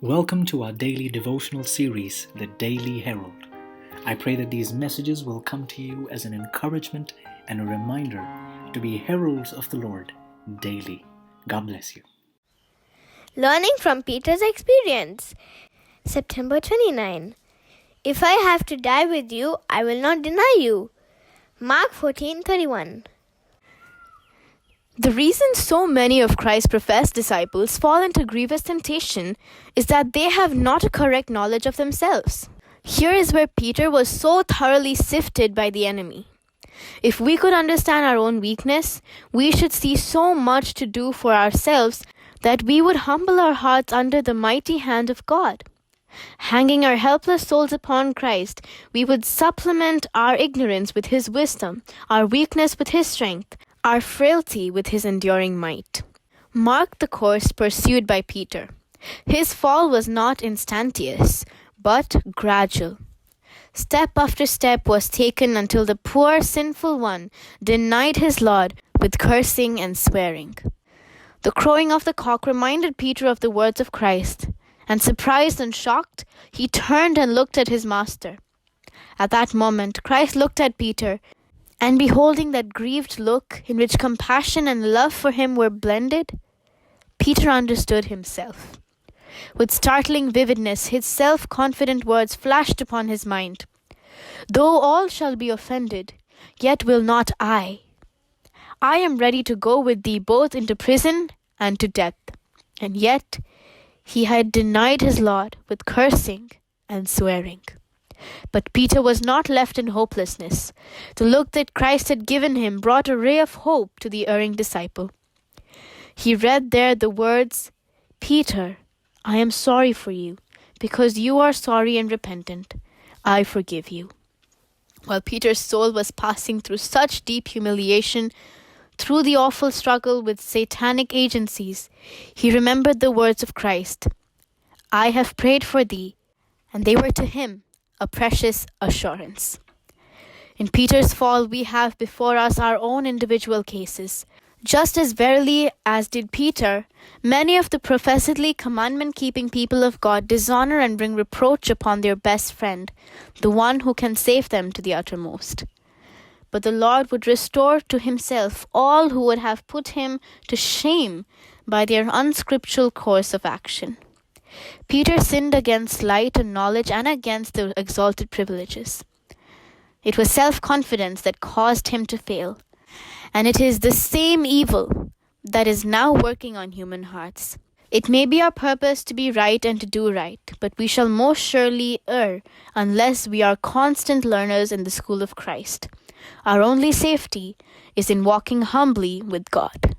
Welcome to our daily devotional series, The Daily Herald. I pray that these messages will come to you as an encouragement and a reminder to be heralds of the Lord daily. God bless you. Learning from Peter's experience. September 29. If I have to die with you, I will not deny you. Mark 14:31. The reason so many of Christ's professed disciples fall into grievous temptation is that they have not a correct knowledge of themselves. Here is where Peter was so thoroughly sifted by the enemy. If we could understand our own weakness, we should see so much to do for ourselves that we would humble our hearts under the mighty hand of God. Hanging our helpless souls upon Christ, we would supplement our ignorance with His wisdom, our weakness with His strength, our frailty with His enduring might. Mark the course pursued by Peter. His fall was not instantaneous, but gradual. Step after step was taken until the poor sinful one denied his Lord with cursing and swearing. The crowing of the cock reminded Peter of the words of Christ, and surprised and shocked, he turned and looked at his master. At that moment, Christ looked at Peter, and beholding that grieved look in which compassion and love for him were blended, Peter understood himself. With startling vividness, his self-confident words flashed upon his mind. Though all shall be offended, yet will not I. I am ready to go with thee both into prison and to death. And yet he had denied his Lord with cursing and swearing. But Peter was not left in hopelessness. The look that Christ had given him brought a ray of hope to the erring disciple. He read there the words, "Peter, I am sorry for you, because you are sorry and repentant. I forgive you." While Peter's soul was passing through such deep humiliation, through the awful struggle with satanic agencies, he remembered the words of Christ, "I have prayed for thee," and they were to him a precious assurance. In Peter's fall, we have before us our own individual cases. Just as verily as did Peter, many of the professedly commandment-keeping people of God dishonor and bring reproach upon their best friend, the one who can save them to the uttermost. But the Lord would restore to Himself all who would have put Him to shame by their unscriptural course of action. Peter sinned against light and knowledge and against the exalted privileges. It was self-confidence that caused him to fail, and it is the same evil that is now working on human hearts. It may be our purpose to be right and to do right, but we shall most surely err unless we are constant learners in the school of Christ. Our only safety is in walking humbly with God.